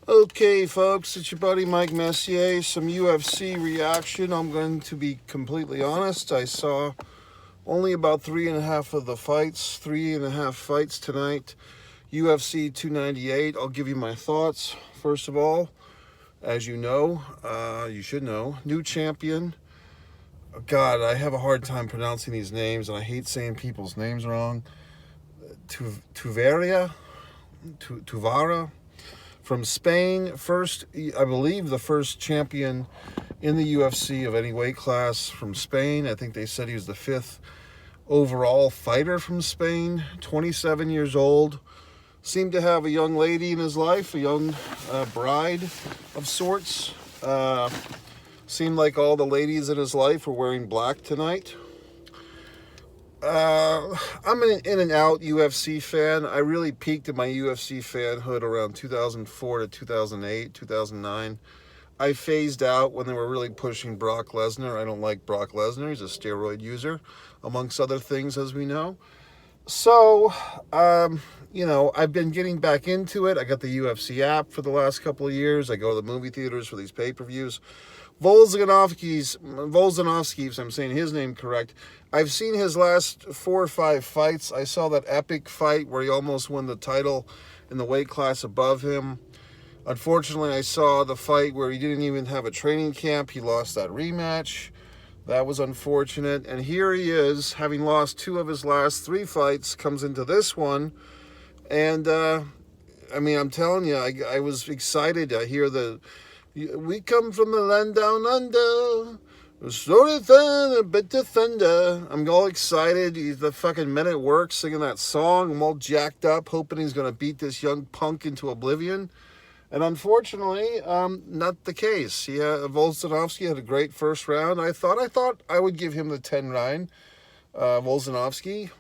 Okay, folks, it's your buddy Mike Messier. Some UFC reaction. I'm going to be completely honest. I saw only about three and a half fights tonight. UFC 298. I'll give you my thoughts. First of all, as you know, you should know, new champion. God, I have a hard time pronouncing these names, and I hate saying people's names wrong. Tuvara from Spain, I believe the first champion in the UFC of any weight class from Spain. I think they said he was the 5th overall fighter from Spain, 27 years old. Seemed to have a young lady in his life, a young bride of sorts. Seemed like all the ladies in his life were wearing black tonight. I'm an in and out UFC fan. I really peaked in my UFC fanhood around 2004 to 2008, 2009. I phased out when they were really pushing Brock Lesnar. I don't like Brock Lesnar. He's a steroid user, amongst other things, as we know. So, I've been getting back into it. I got the UFC app for the last couple of years. I go to the movie theaters for these pay-per-views. Volkanovski, if I'm saying his name correct, I've seen his last 4 or 5 fights. I saw that epic fight where he almost won the title in the weight class above him. Unfortunately, I saw the fight where he didn't even have a training camp. He lost that rematch. That was unfortunate. And here he is, having lost 2 of his last 3 fights, comes into this one. And, I'm telling you, I was excited to hear we come from the land down under. Sorry, thunder, bit of thunder. I'm all excited. The fucking men at work singing that song. I'm all jacked up, hoping he's going to beat this young punk into oblivion. And unfortunately, not the case. Volkanovski had a great first round. I thought I would give him the 10-9. Volkanovski.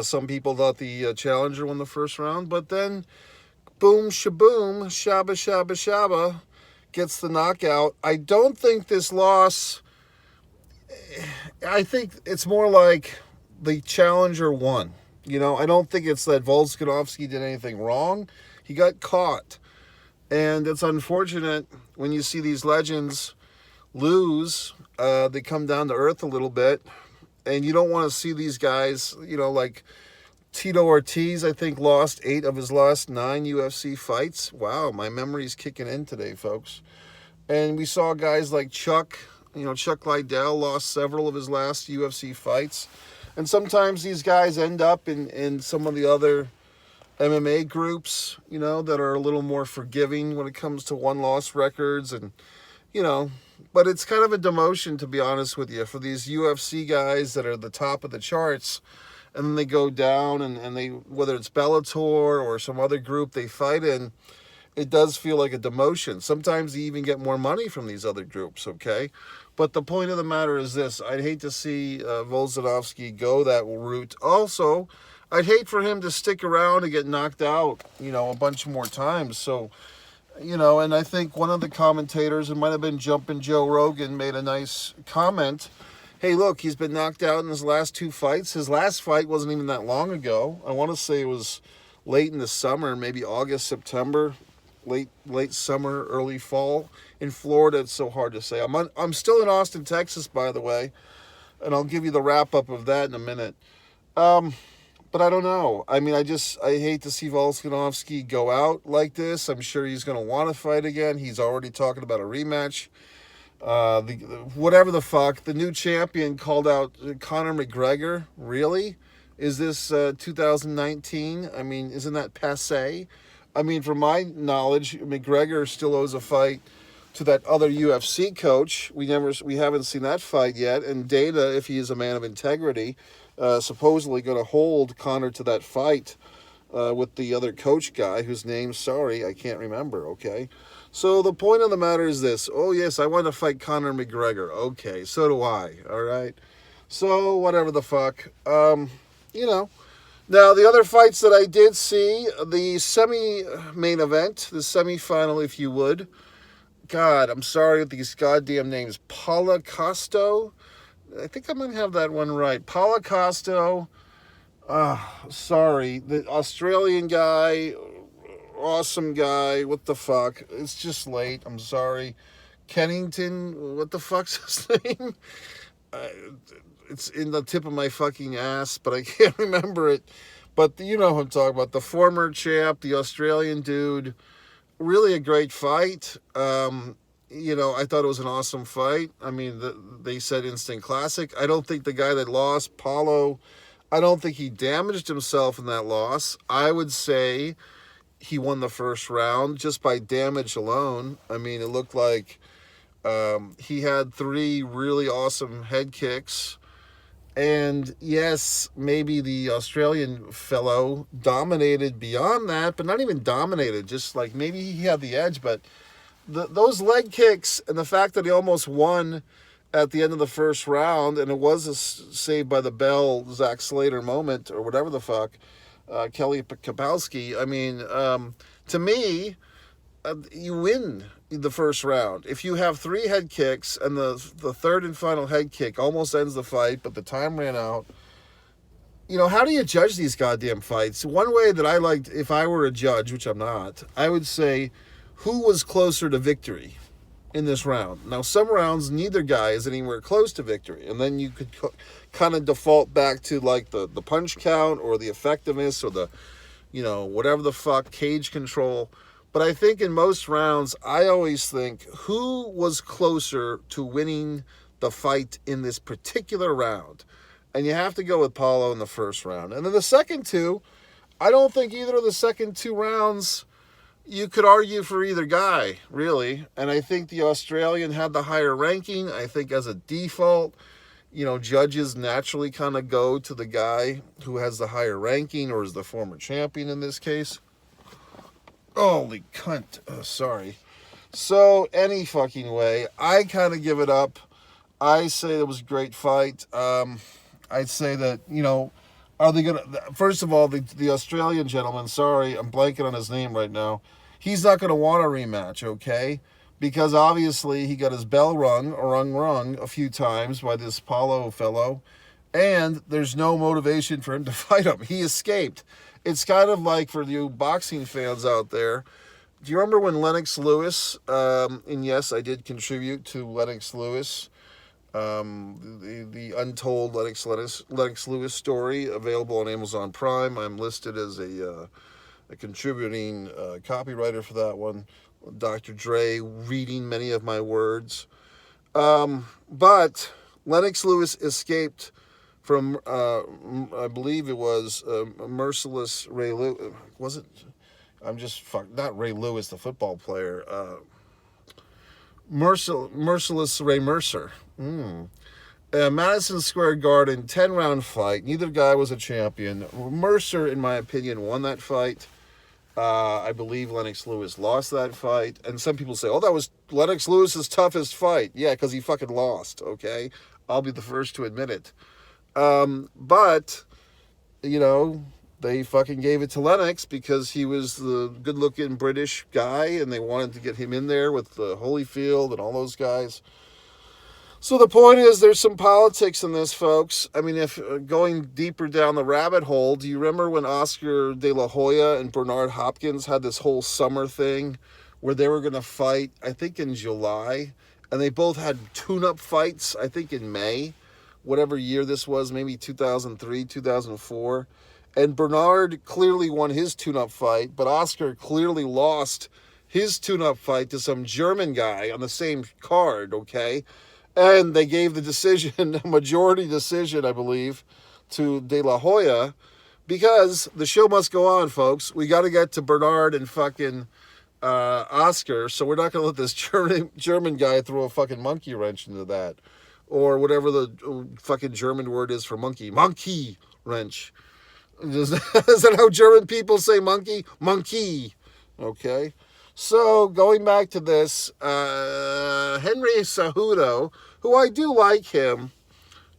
Some people thought the challenger won the first round, but then boom, shaboom, shabba, shabba, shabba, gets the knockout. I don't think this loss, I think it's more like the challenger won. I don't think it's that Volkanovski did anything wrong. He got caught. And it's unfortunate when you see these legends lose. They come down to earth a little bit. And you don't want to see these guys, like Tito Ortiz, I think, lost 8 of his last 9 UFC fights. Wow, my memory's kicking in today, folks. And we saw guys like Chuck Liddell lost several of his last UFC fights. And sometimes these guys end up in some of the other MMA groups, that are a little more forgiving when it comes to one-loss records. And, but it's kind of a demotion, to be honest with you, for these UFC guys that are at the top of the charts. And then they go down and they, whether it's Bellator or some other group they fight in, it does feel like a demotion. Sometimes they even get more money from these other groups, okay? But the point of the matter is this. I'd hate to see Volkanovski go that route. Also, I'd hate for him to stick around and get knocked out, a bunch more times. So, and I think one of the commentators, it might have been Jumpin' Joe Rogan, made a nice comment. Hey, look, he's been knocked out in his last 2 fights. His last fight wasn't even that long ago. I want to say it was late in the summer, maybe August, September, late summer, early fall. In Florida, it's so hard to say. I'm still in Austin, Texas, by the way, and I'll give you the wrap-up of that in a minute. But I don't know. I hate to see Volkanovski go out like this. I'm sure he's going to want to fight again. He's already talking about a rematch. Whatever the fuck, the new champion called out Conor McGregor. Really? Is this 2019? Isn't that passé? From my knowledge, McGregor still owes a fight to that other UFC coach. We haven't seen that fight yet. And Dana, if he is a man of integrity, supposedly going to hold Conor to that fight with the other coach guy, whose name, sorry, I can't remember, okay? So the point of the matter is this. Oh, yes, I want to fight Conor McGregor. Okay, so do I, all right? So whatever the fuck. Now, the other fights that I did see, the semi-main event, the semi-final, if you would. God, I'm sorry with these goddamn names. Paulo Costa. I think I might have that one right. Paulo Costa. Sorry. The Australian guy, awesome guy. What the fuck? It's just late. I'm sorry. Kennington, what the fuck's his name? Uh, it's in the tip of my fucking ass, but I can't remember it. But you know who I'm talking about. The former champ, the Australian dude. Really a great fight. I thought it was an awesome fight. I mean, they said instant classic. I don't think the guy that lost, Paulo, I don't think he damaged himself in that loss. I would say he won the first round just by damage alone. I mean, it looked like he had 3 really awesome head kicks. And yes, maybe the Australian fellow dominated beyond that, but not even dominated. Just like maybe he had the edge, but those leg kicks and the fact that he almost won at the end of the first round, and it was a Saved by the Bell, Zach Slater moment, or whatever the fuck, Kelly Kapowski. I mean, to me, you win the first round. If you have 3 head kicks and the third and final head kick almost ends the fight, but the time ran out, how do you judge these goddamn fights? One way that I liked, if I were a judge, which I'm not, I would say, who was closer to victory in this round? Now, some rounds, neither guy is anywhere close to victory. And then you could kind of default back to like the punch count or the effectiveness or the, whatever the fuck, cage control. But I think in most rounds, I always think who was closer to winning the fight in this particular round. And you have to go with Paulo in the first round. And then the second 2, I don't think either of the second 2 rounds you could argue for either guy, really. And I think the Australian had the higher ranking. I think as a default, judges naturally kind of go to the guy who has the higher ranking or is the former champion in this case. Holy cunt. Oh, sorry. So, any fucking way, I kind of give it up. I say it was a great fight. I'd say that, are they going to... First of all, the Australian gentleman, sorry, I'm blanking on his name right now. He's not going to want a rematch, okay? Because obviously he got his bell rung a few times by this Paulo fellow. And there's no motivation for him to fight him. He escaped. It's kind of like for you boxing fans out there. Do you remember when Lennox Lewis, and yes, I did contribute to Lennox Lewis, the untold Lennox Lewis story, available on Amazon Prime. I'm listed as a contributing copywriter for that one. Dr. Dre reading many of my words. But Lennox Lewis escaped from, I believe it was Merciless Ray Lewis. Was it? Not Ray Lewis, the football player. Merciless Ray Mercer. Madison Square Garden, 10-round fight. Neither guy was a champion. Mercer, in my opinion, won that fight. I believe Lennox Lewis lost that fight. And some people say, that was Lennox Lewis's toughest fight. Yeah, because he fucking lost, okay? I'll be the first to admit it. But, they fucking gave it to Lennox because he was the good-looking British guy, and they wanted to get him in there with Holyfield and all those guys. So the point is, there's some politics in this, folks. I mean, if going deeper down the rabbit hole, do you remember when Oscar De La Hoya and Bernard Hopkins had this whole summer thing where they were going to fight, I think in July, and they both had tune-up fights, I think in May, whatever year this was, maybe 2003, 2004. And Bernard clearly won his tune-up fight, but Oscar clearly lost his tune-up fight to some German guy on the same card, okay? And they gave the decision, a majority decision, I believe, to De La Hoya, because the show must go on, folks. We got to get to Bernard and fucking Oscar, so we're not going to let this German guy throw a fucking monkey wrench into that. Or whatever the fucking German word is for monkey. Monkey wrench. Is that how German people say monkey? Monkey. Okay. So, going back to this, Henry Cejudo, who I do like him,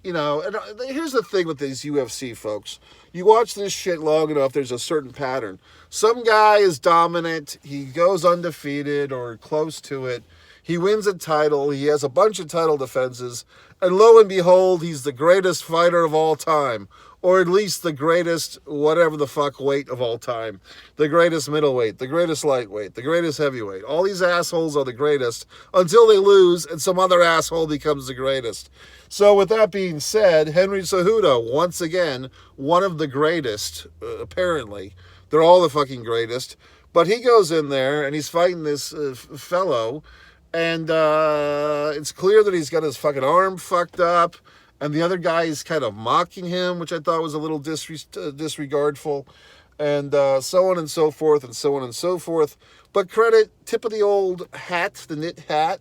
and here's the thing with these UFC folks. You watch this shit long enough, there's a certain pattern. Some guy is dominant, he goes undefeated or close to it, he wins a title, he has a bunch of title defenses, and lo and behold, he's the greatest fighter of all time. or at least the greatest whatever the fuck weight of all time. The greatest middleweight, the greatest lightweight, the greatest heavyweight. All these assholes are the greatest until they lose and some other asshole becomes the greatest. So with that being said, Henry Cejudo, once again, one of the greatest, apparently. They're all the fucking greatest. But he goes in there and he's fighting this fellow, and it's clear that he's got his fucking arm fucked up, and the other guy is kind of mocking him, which I thought was a little disregardful, and so on and so forth, and so on and so forth. But credit, tip of the old hat, the knit hat,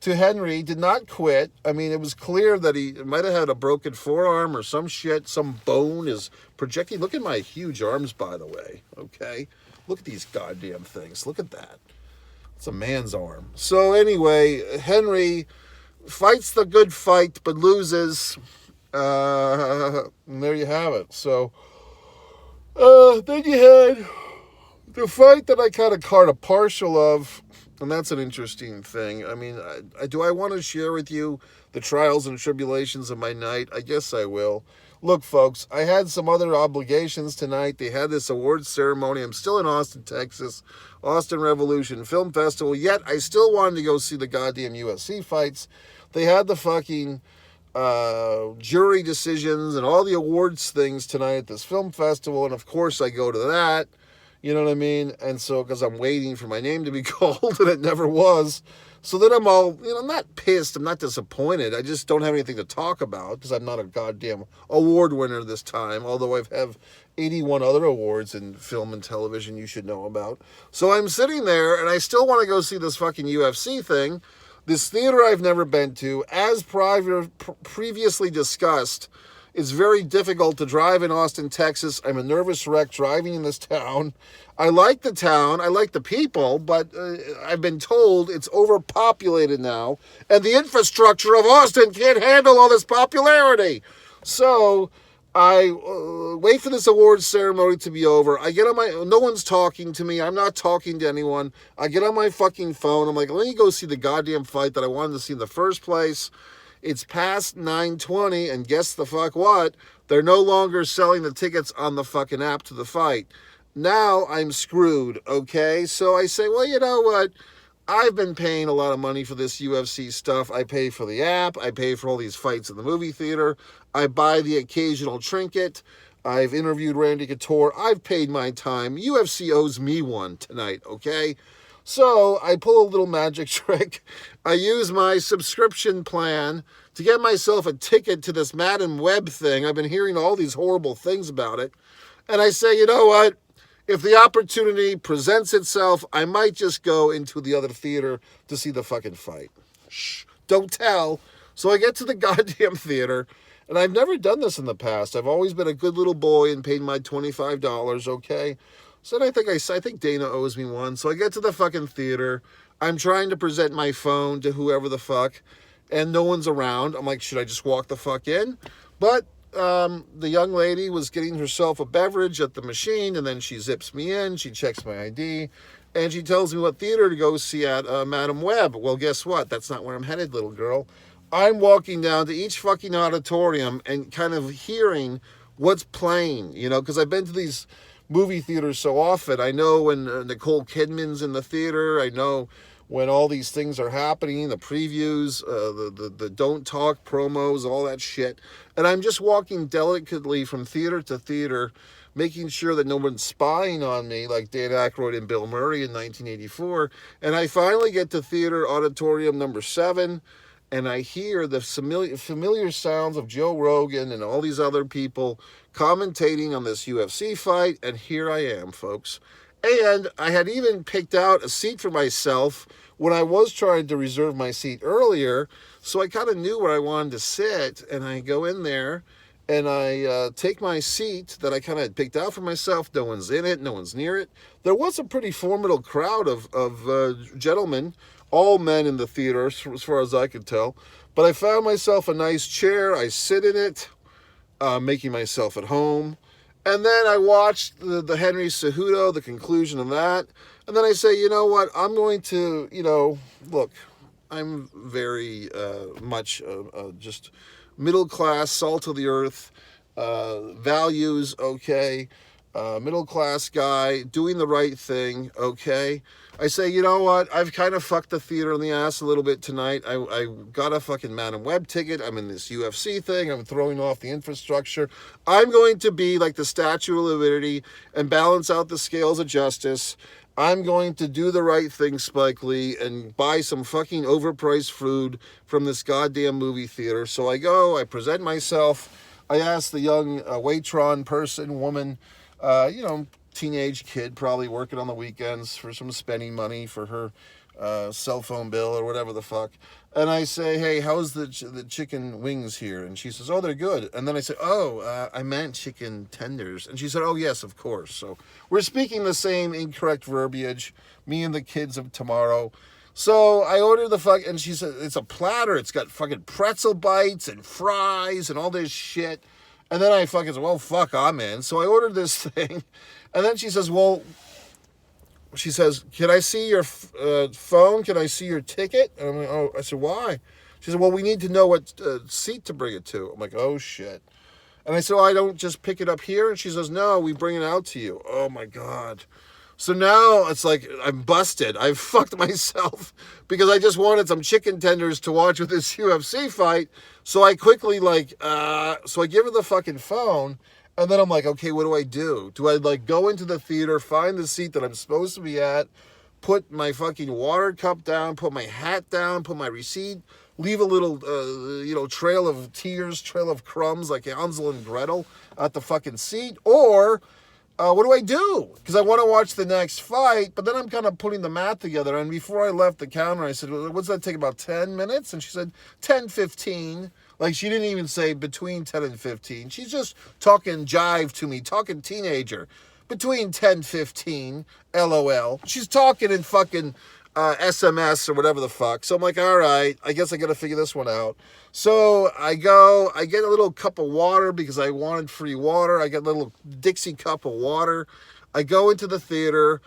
to Henry, did not quit. I mean, it was clear that he might have had a broken forearm or some shit, some bone is projecting. Look at my huge arms, by the way, okay? Look at these goddamn things. Look at that. It's a man's arm. So anyway, Henry fights the good fight, but loses. And there you have it. So then you had the fight that I kind of caught a partial of, and that's an interesting thing. I mean, do I want to share with you the trials and tribulations of my night? I guess I will. Look, folks, I had some other obligations tonight. They had this awards ceremony. I'm still in Austin, Texas, Austin Revolution Film Festival, yet I still wanted to go see the goddamn UFC fights. They had the fucking jury decisions and all the awards things tonight at this film festival, and of course I go to that. You know what I mean? And so, because I'm waiting for my name to be called, and it never was. So then I'm all, I'm not pissed. I'm not disappointed. I just don't have anything to talk about because I'm not a goddamn award winner this time, although I have 81 other awards in film and television you should know about. So I'm sitting there, and I still want to go see this fucking UFC thing. This theater I've never been to, as previously discussed. It's very difficult to drive in Austin, Texas. I'm a nervous wreck driving in this town. I like the town. I like the people, but I've been told it's overpopulated now, and the infrastructure of Austin can't handle all this popularity. So I wait for this awards ceremony to be over. I get on my, no one's talking to me. I'm not talking to anyone. I get on my fucking phone. I'm like, let me go see the goddamn fight that I wanted to see in the first place. It's past 9:20, and guess the fuck what? They're no longer selling the tickets on the fucking app to the fight. Now I'm screwed, okay? So I say, well, you know what? I've been paying a lot of money for this UFC stuff. I pay for the app. I pay for all these fights in the movie theater. I buy the occasional trinket. I've interviewed Randy Couture. I've paid my time. UFC owes me one tonight, okay? So I pull a little magic trick. I use my subscription plan to get myself a ticket to this Madden Web thing. I've been hearing all these horrible things about it. And I say, you know what? If the opportunity presents itself, I might just go into the other theater to see the fucking fight. Shh, don't tell. So I get to the goddamn theater, and I've never done this in the past. I've always been a good little boy and paid my $25, okay? So then I think Dana owes me one. So I get to the fucking theater. I'm trying to present my phone to whoever the fuck, and no one's around. I'm like, should I just walk the fuck in? But the young lady was getting herself a beverage at the machine, and then she zips me in. She checks my ID, and she tells me what theater to go see at Madam Web. Well, guess what? That's not where I'm headed, little girl. I'm walking down to each fucking auditorium and kind of hearing what's playing, because I've been to these movie theaters so often. I know when Nicole Kidman's in the theater. I know when all these things are happening, the previews, the don't talk promos, all that shit. And I'm just walking delicately from theater to theater, making sure that no one's spying on me like Dan Aykroyd and Bill Murray in 1984. And I finally get to theater auditorium number 7, and I hear the familiar sounds of Joe Rogan and all these other people commentating on this UFC fight, and here I am, folks. And I had even picked out a seat for myself when I was trying to reserve my seat earlier, so I kind of knew where I wanted to sit, and I go in there, and I take my seat that I kind of picked out for myself. No one's in it, no one's near it. There was a pretty formidable crowd of gentlemen, all men in the theater, as far as I could tell, but I found myself a nice chair. I sit in it, making myself at home. And then I watched the Henry Cejudo, the conclusion of that. And then I say, you know what, I'm going to, look, I'm very much just middle class, salt of the earth, values, okay, middle class guy, doing the right thing, okay. I say, you know what? I've kind of fucked the theater in the ass a little bit tonight. I got a fucking Madam Web ticket. I'm in this UFC thing. I'm throwing off the infrastructure. I'm going to be like the Statue of Liberty and balance out the scales of justice. I'm going to do the right thing, Spike Lee, and buy some fucking overpriced food from this goddamn movie theater. So I go, I present myself. I ask the young Waitron person, woman, teenage kid, probably working on the weekends for some spending money for her cell phone bill or whatever the fuck. And I say, hey, how's the chicken wings here? And she says, oh, they're good. And then I say, I meant chicken tenders. And she said, oh, yes, of course. So we're speaking the same incorrect verbiage, me and the kids of tomorrow. So I ordered the fuck, and she said, it's a platter. It's got fucking pretzel bites and fries and all this shit. And then I fucking said, well, fuck, I'm in. So I ordered this thing. And then she says, can I see your phone? Can I see your ticket? And I'm like, oh, I said, why? She said, well, we need to know what seat to bring it to. I'm like, oh, shit. And I said, I don't just pick it up here? And she says, no, we bring it out to you. Oh, my God. So now it's like I'm busted. I've fucked myself because I just wanted some chicken tenders to watch with this UFC fight. So I quickly so I give her the fucking phone. And then I'm like, okay, what do I do? Do I go into the theater, find the seat that I'm supposed to be at, put my fucking water cup down, put my hat down, put my receipt, leave a little, trail of tears, trail of crumbs like Hansel and Gretel at the fucking seat? Or what do I do? Because I want to watch the next fight, but then I'm kind of putting the math together. And before I left the counter, I said, well, what's that take, about 10 minutes? And she said, 10, 15. Like, she didn't even say between 10 and 15. She's just talking jive to me, talking teenager. Between 10, 15, LOL. She's talking in fucking SMS or whatever the fuck. So I'm like, all right, I guess I got to figure this one out. So I go, I get a little cup of water because I wanted free water. I get a little Dixie cup of water. I go into the theater.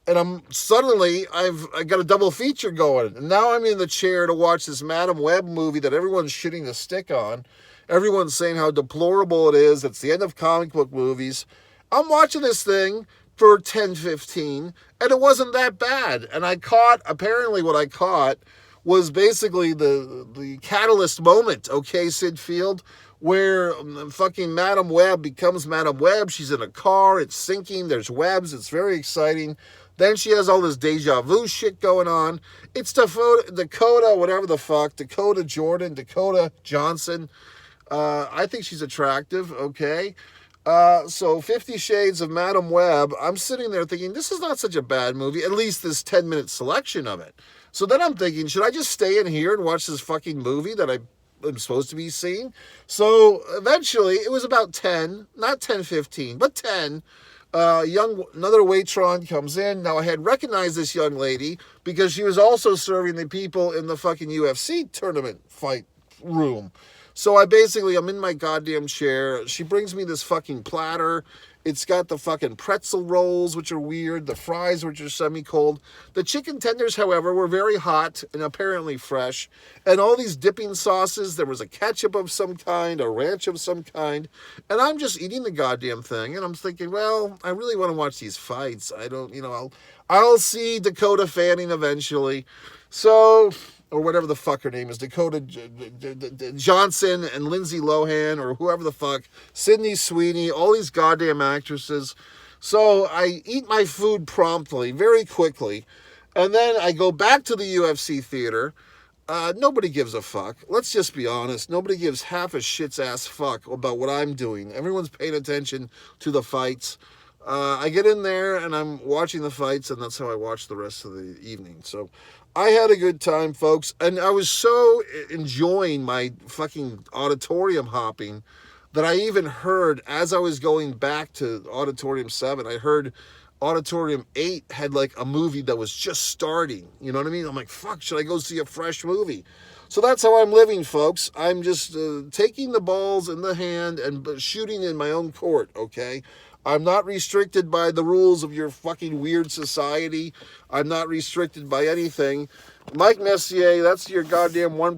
And I got a double feature going. And now I'm in the chair to watch this Madam Web movie that everyone's shitting the stick on. Everyone's saying how deplorable it is. It's the end of comic book movies. I'm watching this thing for 10, 15, and it wasn't that bad. And apparently what I caught was basically the catalyst moment, okay, Sid Field, where fucking Madam Web becomes Madam Web. She's in a car, it's sinking, there's webs, it's very exciting. Then she has all this deja vu shit going on. It's Dakota, whatever the fuck, Dakota Johnson. I think she's attractive, okay? So 50 Shades of Madam Web, I'm sitting there thinking, this is not such a bad movie, at least this 10-minute selection of it. So then I'm thinking, should I just stay in here and watch this fucking movie that I'm supposed to be seeing? So eventually, it was about 10, not 10, 15, but 10. Another Waitron comes in. Now I had recognized this young lady because she was also serving the people in the fucking UFC tournament fight room. So I'm in my goddamn chair. She brings me this fucking platter. It's got the fucking pretzel rolls, which are weird, the fries, which are semi-cold. The chicken tenders, however, were very hot and apparently fresh. And all these dipping sauces, there was a ketchup of some kind, a ranch of some kind. And I'm just eating the goddamn thing. And I'm thinking, well, I really want to watch these fights. I'll see Dakota Fanning eventually. So, or whatever the fuck her name is, Dakota Johnson and Lindsay Lohan or whoever the fuck, Sydney Sweeney, all these goddamn actresses. So I eat my food promptly, very quickly, and then I go back to the UFC theater. Nobody gives a fuck. Let's just be honest. Nobody gives half a shit's ass fuck about what I'm doing. Everyone's paying attention to the fights. I get in there and I'm watching the fights, and that's how I watch the rest of the evening. So I had a good time, folks, and I was so enjoying my fucking auditorium hopping that I even heard, as I was going back to Auditorium 7, I heard Auditorium 8 had like a movie that was just starting. You know what I mean? I'm like, fuck, should I go see a fresh movie? So that's how I'm living, folks. I'm just taking the balls in the hand and shooting in my own court, okay? I'm not restricted by the rules of your fucking weird society. I'm not restricted by anything. Mike Messier, that's your goddamn one